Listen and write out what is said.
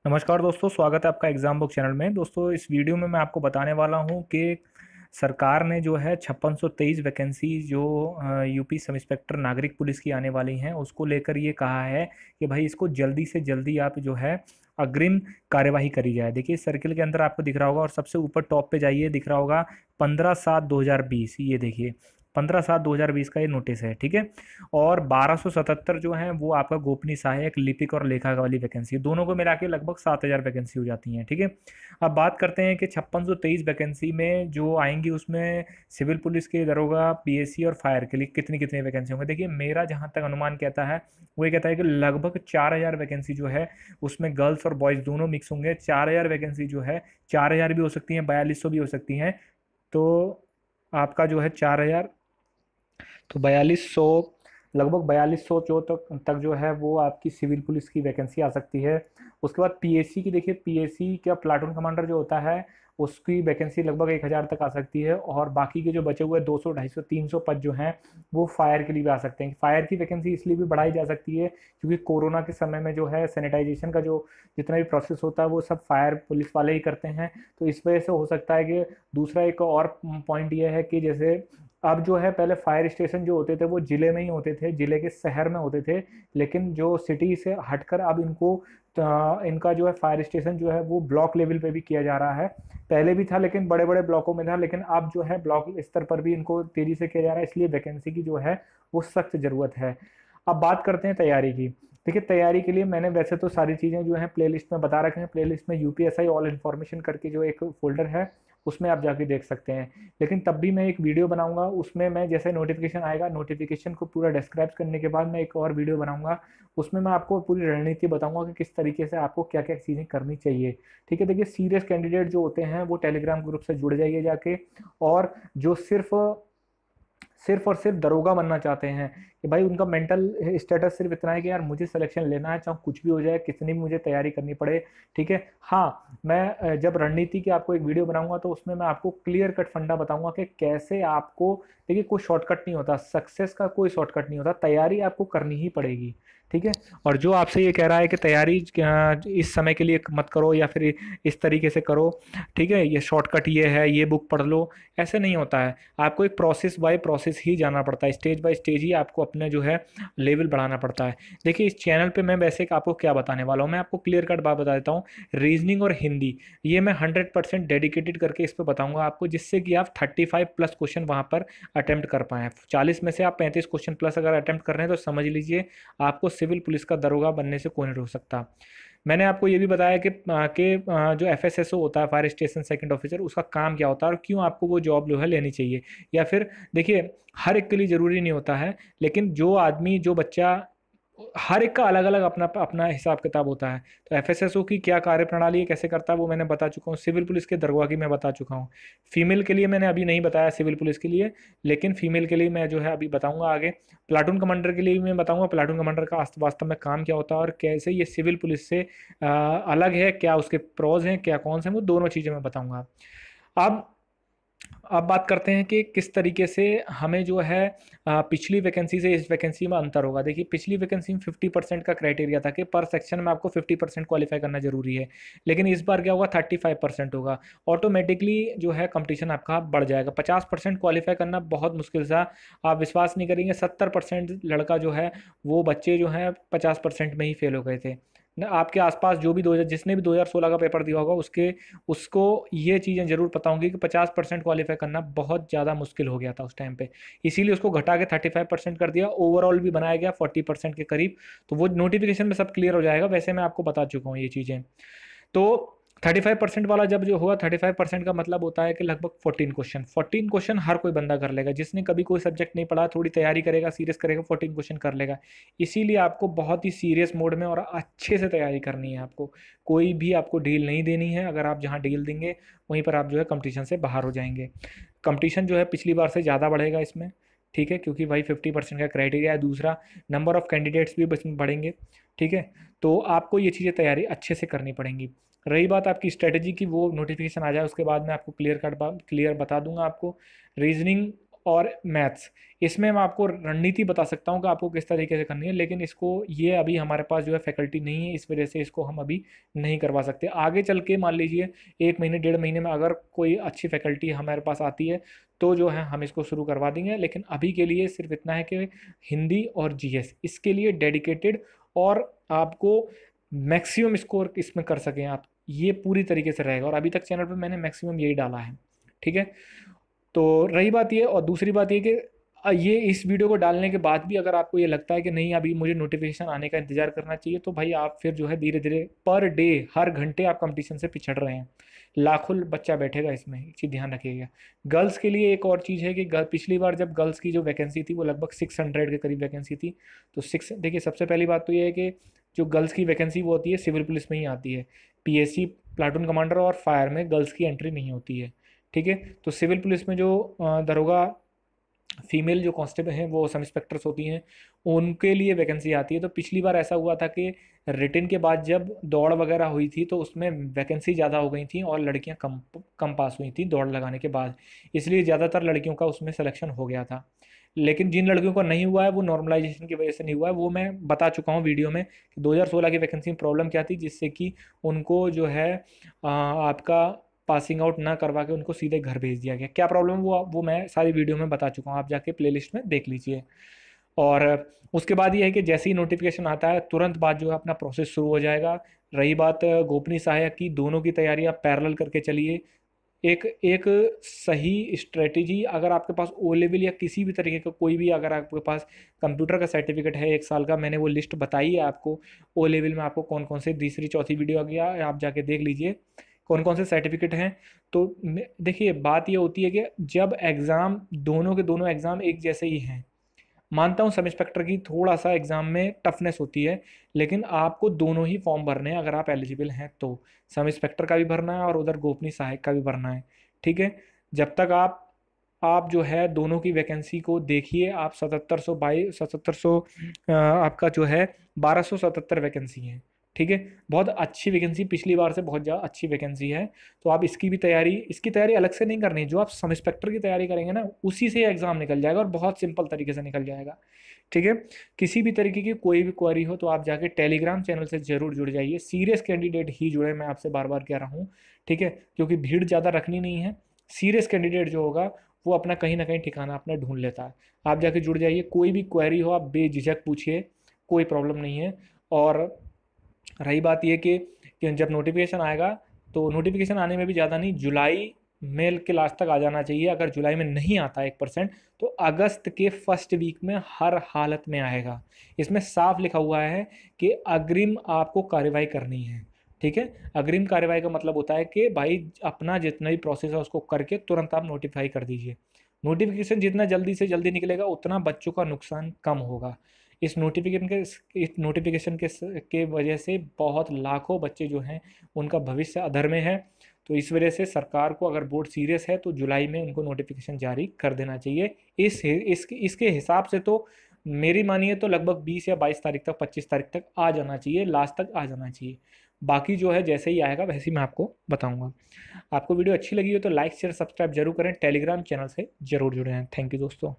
नमस्कार दोस्तों, स्वागत है आपका एग्जाम बुक चैनल में। दोस्तों, इस वीडियो में मैं आपको बताने वाला हूं कि सरकार ने जो है 5623 वैकेंसी जो यूपी सब इंस्पेक्टर नागरिक पुलिस की आने वाली हैं उसको लेकर ये कहा है कि भाई इसको जल्दी से जल्दी आप जो है अग्रिम कार्यवाही करी जाए। देखिए, सर्किल के अंदर आपको दिख रहा होगा और सबसे ऊपर टॉप पे जाइए, दिख रहा होगा 15/7/2020। ये देखिए 15/7/2020 का ये नोटिस है, ठीक है। और 1277 जो है वो आपका गोपनीय सहायक, लिपिक और लेखा वाली वैकेंसी, दोनों को मिला के लगभग 7000 वैकेंसी हो जाती हैं, ठीक है। अब बात करते हैं कि 5623 वैकेंसी में जो आएंगी उसमें सिविल पुलिस के दरोगा, पीएससी और फायर के लिए कितनी कितनी वैकेंसी होंगे। देखिए, मेरा जहाँ तक अनुमान कहता है वो ये कहता है कि लगभग 4000 वैकेंसी जो है उसमें गर्ल्स और बॉयज़ दोनों मिक्स होंगे। 4000 वैकेंसी जो है 4000 भी हो सकती हैं, 4200 भी हो सकती हैं। तो आपका जो है 4000, तो 4200, लगभग 4200 जो तक जो है वो आपकी सिविल पुलिस की वैकेंसी आ सकती है। उसके बाद पीएससी की देखिए, पीएससी का प्लाटून कमांडर जो होता है उसकी वैकेंसी लगभग 1000 तक आ सकती है। और बाकी के जो बचे हुए 200, 250, 300 पद जो हैं वो फायर के लिए भी आ सकते हैं। फायर की वैकेंसी इसलिए भी बढ़ाई जा सकती है क्योंकि कोरोना के समय में जो है सैनिटाइजेशन का जो जितना भी प्रोसेस होता है वो सब फायर पुलिस वाले ही करते हैं। तो इस वजह से हो सकता है कि दूसरा एक और पॉइंट ये है कि जैसे अब जो है, पहले फायर स्टेशन जो होते थे वो जिले में ही होते थे, जिले के शहर में होते थे। लेकिन जो सिटी से हटकर अब इनको इनका जो है फायर स्टेशन जो है वो ब्लॉक लेवल पे भी किया जा रहा है। पहले भी था लेकिन बड़े बड़े ब्लॉकों में था, लेकिन अब जो है ब्लॉक स्तर पर भी इनको तेजी से किया जा रहा है। इसलिए वैकेंसी की जो है वो सख्त जरूरत है। अब बात करते हैं तैयारी की। देखिए, तैयारी के लिए मैंने वैसे तो सारी चीज़ें जो हैं प्लेलिस्ट में बता रखे हैं। प्लेलिस्ट में यूपीएसआई ऑल इन्फॉर्मेशन करके जो एक फोल्डर है उसमें आप जाके देख सकते हैं। लेकिन तब भी मैं एक वीडियो बनाऊंगा, उसमें मैं जैसे नोटिफिकेशन आएगा, नोटिफिकेशन को पूरा डिस्क्राइब करने के बाद मैं एक और वीडियो बनाऊंगा। उसमें मैं आपको पूरी रणनीति बताऊंगा कि किस तरीके से आपको क्या क्या चीज़ें करनी चाहिए, ठीक है। देखिए, सीरियस कैंडिडेट जो होते हैं वो टेलीग्राम ग्रुप से जुड़ जाइए जाके। और जो सिर्फ सिर्फ और सिर्फ दरोगा बनना चाहते हैं कि भाई उनका मेंटल स्टेटस सिर्फ इतना है कि यार मुझे सिलेक्शन लेना है, चाहे कुछ भी हो जाए, कितनी भी मुझे तैयारी करनी पड़े, ठीक है। हाँ, मैं जब रणनीति की आपको एक वीडियो बनाऊंगा तो उसमें मैं आपको क्लियर कट फंडा बताऊंगा कि कैसे आपको, देखिए कोई शॉर्टकट नहीं होता, सक्सेस का कोई शॉर्टकट नहीं होता, तैयारी आपको करनी ही पड़ेगी, ठीक है। और जो आपसे ये कह रहा है कि तैयारी इस समय के लिए मत करो या फिर इस तरीके से करो, ठीक है, ये शॉर्टकट ये है, ये बुक पढ़ लो, ऐसे नहीं होता है। आपको एक प्रोसेस बाय प्रोसेस ही जाना पड़ता है, स्टेज बाय स्टेज ही आपको अपने जो है लेवल बढ़ाना पड़ता है। देखिए, इस चैनल पे मैं वैसे आपको क्या बताने वाला हूँ, मैं आपको क्लियर कट बात बता देता हूँ। रीजनिंग और हिंदी ये मैं 100% डेडिकेटेड करके इस पर बताऊंगा आपको, जिससे कि आप 35+ क्वेश्चन वहाँ पर अटेम्प्ट कर पाएँ। 40 में से आप 35 क्वेश्चन प्लस अगर अटेम्प्ट कर रहे हैं तो समझ लीजिए आपको सिविल पुलिस का दरोगा बनने से कोई नहीं रोक सकता। मैंने आपको ये भी बताया कि जो एफएसएसओ होता है, फायर स्टेशन सेकंड ऑफिसर, उसका काम क्या होता है और क्यों आपको वो जॉब जो है लेनी चाहिए। या फिर देखिए, हर एक के लिए ज़रूरी नहीं होता है, लेकिन जो आदमी, जो बच्चा, हर एक का अलग अलग अपना अपना हिसाब किताब होता है। तो एफएसएसओ की क्या कार्यप्रणाली है, कैसे करता है, वो मैंने बता चुका हूँ। सिविल पुलिस के दरोगा की मैं बता चुका हूँ। फीमेल के लिए मैंने अभी नहीं बताया, सिविल पुलिस के लिए, लेकिन फीमेल के लिए मैं जो है अभी बताऊंगा आगे। प्लाटून कमांडर के लिए भी मैं बताऊंगा प्लाटून कमांडर का वास्तव में काम क्या होता है और कैसे ये सिविल पुलिस से अलग है, क्या उसके प्रोज हैं, क्या कौन से हैं, वो दोनों चीज़ें मैं बताऊंगा। अब अब बात करते हैं कि किस तरीके से हमें जो है पिछली वैकेंसी से इस वैकेंसी में अंतर होगा। देखिए, पिछली वैकेंसी में 50% का क्राइटेरिया था कि पर सेक्शन में आपको 50% क्वालिफाई करना जरूरी है, लेकिन इस बार क्या होगा, 35% होगा। ऑटोमेटिकली जो है कंपटीशन आपका बढ़ जाएगा। 50% क्वालिफाई करना बहुत मुश्किल था। आप विश्वास नहीं करेंगे, 70% लड़का जो है, वो बच्चे जो हैं 50% में ही फेल हो गए थे ना। आपके आसपास जो भी 2000, जिसने भी 2016 का पेपर दिया होगा उसके उसको ये चीज़ें ज़रूर पता होंगी कि 50% क्वालिफाई करना बहुत ज़्यादा मुश्किल हो गया था उस टाइम पे। इसीलिए उसको घटा के 35% कर दिया, ओवरऑल भी बनाया गया 40% के करीब। तो वो नोटिफिकेशन में सब क्लियर हो जाएगा, वैसे मैं आपको बता चुका हूँ ये चीज़ें। तो 35% वाला जब जो हुआ, 35% का मतलब होता है कि लगभग 14 क्वेश्चन हर कोई बंदा कर लेगा। जिसने कभी कोई सब्जेक्ट नहीं पढ़ा, थोड़ी तैयारी करेगा, सीरियस करेगा, 14 क्वेश्चन कर लेगा। इसीलिए आपको बहुत ही सीरियस मोड में और अच्छे से तैयारी करनी है। आपको कोई भी आपको डील नहीं देनी है। अगर आप जहाँ डील देंगे वहीं पर आप जो है कंपटीशन से बाहर हो जाएंगे। कंपटीशन जो है पिछली बार से ज़्यादा बढ़ेगा इसमें, ठीक है, क्योंकि भाई 50% का क्राइटेरिया है। दूसरा, नंबर ऑफ़ कैंडिडेट्स भी इसमें बढ़ेंगे, ठीक है। तो आपको ये चीज़ें तैयारी अच्छे से करनी पड़ेंगी। रही बात आपकी स्ट्रेटजी की, वो नोटिफिकेशन आ जाए उसके बाद मैं आपको क्लियर बता दूंगा आपको। रीजनिंग और मैथ्स। इसमें मैं आपको रणनीति बता सकता हूँ कि आपको किस तरीके से करनी है, लेकिन इसको ये अभी हमारे पास जो है फैकल्टी नहीं है, इस वजह से इसको हम अभी नहीं करवा सकते। आगे चल के मान लीजिए 1 महीने 1.5 महीने में अगर कोई अच्छी फैकल्टी हमारे पास आती है तो जो है हम इसको शुरू करवा देंगे, लेकिन अभी के लिए सिर्फ इतना है कि हिंदी और जीएस इसके लिए डेडिकेटेड और आपको मैक्सिमम स्कोर इसमें कर सकें आप, ये पूरी तरीके से रहेगा। और अभी तक चैनल पर मैंने मैक्सिमम यही डाला है, ठीक है। तो रही बात ये, और दूसरी बात ये कि ये इस वीडियो को डालने के बाद भी अगर आपको ये लगता है कि नहीं अभी मुझे नोटिफिकेशन आने का इंतजार करना चाहिए, तो भाई आप फिर जो है धीरे धीरे पर डे हर घंटे आप कंपटीशन से पिछड़ रहे हैं। लाखों बच्चा बैठेगा इसमें, एक चीज़ ध्यान रखिएगा। गर्ल्स के लिए एक और चीज़ है कि पिछली बार जब गर्ल्स की जो वैकेंसी थी वो लगभग 600 के करीब वैकेंसी थी। तो देखिए सबसे पहली बात तो ये है कि जो गर्ल्स की वैकेंसी वो होती है सिविल पुलिस में ही आती है। पीएससी प्लाटून कमांडर और फायर में गर्ल्स की एंट्री नहीं होती है, ठीक है। तो सिविल पुलिस में जो दरोगा फीमेल जो कांस्टेबल हैं वो सब इंस्पेक्टर्स होती हैं, उनके लिए वैकेंसी आती है। तो पिछली बार ऐसा हुआ था कि रिटन के बाद जब दौड़ वगैरह हुई थी तो उसमें वैकेंसी ज़्यादा हो गई थी और लड़कियां कम कम पास हुई थी दौड़ लगाने के बाद, इसलिए ज़्यादातर लड़कियों का उसमें सिलेक्शन हो गया था। लेकिन जिन लड़कियों का नहीं हुआ है वो नॉर्मलाइजेशन की वजह से नहीं हुआ है, वो मैं बता चुका हूँ वीडियो में कि 2016 की वैकेंसी में प्रॉब्लम क्या थी, जिससे कि उनको जो है आपका पासिंग आउट ना करवा के उनको सीधे घर भेज दिया गया। क्या प्रॉब्लम वो मैं सारी वीडियो में बता चुका हूँ, आप जाके प्लेलिस्ट में देख लीजिए। और उसके बाद ये है कि जैसे ही नोटिफिकेशन आता है तुरंत बाद जो है अपना प्रोसेस शुरू हो जाएगा। रही बात गोपनीय सहायक की, दोनों की तैयारी आप पैरेलल करके चलिए। एक एक सही स्ट्रेटेजी, अगर आपके पास ओ लेवल या किसी भी तरीके का कोई भी, अगर आपके पास कंप्यूटर का सर्टिफिकेट है 1 साल का, मैंने वो लिस्ट बताई है आपको। ओ लेवल में आपको कौन कौन से, तीसरी चौथी वीडियो आ गया, आप जाके देख लीजिए कौन कौन से सर्टिफिकेट हैं। तो देखिए बात ये होती है कि जब एग्ज़ाम, दोनों के दोनों एग्ज़ाम एक जैसे ही हैं, मानता हूँ सब इंस्पेक्टर की थोड़ा सा एग्ज़ाम में टफनेस होती है, लेकिन आपको दोनों ही फॉर्म भरने हैं अगर आप एलिजिबल हैं तो। सब इंस्पेक्टर का भी भरना है और उधर गोपनीय सहायक का भी भरना है, ठीक है। जब तक आप जो है दोनों की वैकेंसी को देखिए, आप 7700 आपका जो है 1277 वैकेंसी है, ठीक है। बहुत अच्छी वैकेंसी, पिछली बार से बहुत ज़्यादा अच्छी वैकेंसी है। तो आप इसकी तैयारी अलग से नहीं करनी है। जो आप सब इंस्पेक्टर की तैयारी करेंगे ना उसी से एग्ज़ाम निकल जाएगा और बहुत सिंपल तरीके से निकल जाएगा, ठीक है। किसी भी तरीके की कोई भी क्वेरी हो तो आप जाके टेलीग्राम चैनल से ज़रूर जुड़ जाइए। सीरियस कैंडिडेट ही जुड़े, मैं आपसे बार बार कह रहा हूँ, ठीक है, क्योंकि भीड़ ज़्यादा रखनी नहीं है। सीरियस कैंडिडेट जो होगा वो अपना कहीं ना कहीं ठिकाना अपना ढूंढ लेता है। आप जाके जुड़ जाइए, कोई भी क्वेरी हो आप बेझिझक पूछिए, कोई प्रॉब्लम नहीं है। और रही बात ये कि जब नोटिफिकेशन आएगा तो नोटिफिकेशन आने में भी ज़्यादा नहीं, जुलाई में के लास्ट तक आ जाना चाहिए। अगर जुलाई में नहीं आता 1% तो अगस्त के फर्स्ट वीक में हर हालत में आएगा। इसमें साफ लिखा हुआ है कि अग्रिम आपको कार्रवाई करनी है, ठीक है। अग्रिम कार्रवाई का मतलब होता है कि भाई अपना जितना भी प्रोसेस है उसको करके तुरंत आप नोटिफाई कर दीजिए। नोटिफिकेशन जितना जल्दी से जल्दी निकलेगा उतना बच्चों का नुकसान कम होगा। इस नोटिफिकेशन के वजह से बहुत लाखों बच्चे जो हैं उनका भविष्य अधर में है। तो इस वजह से सरकार को, अगर बोर्ड सीरियस है तो जुलाई में उनको नोटिफिकेशन जारी कर देना चाहिए। इसके हिसाब से तो मेरी मानिए तो लगभग 20 या 22 तारीख तक, 25 तारीख तक आ जाना चाहिए, लास्ट तक आ जाना चाहिए। बाकी जो है जैसे ही आएगा वैसे ही मैं आपको बताऊंगा। आपको वीडियो अच्छी लगी हो तो लाइक शेयर सब्सक्राइब जरूर करें, टेलीग्राम चैनल से जरूर जुड़े हैं। थैंक यू दोस्तों।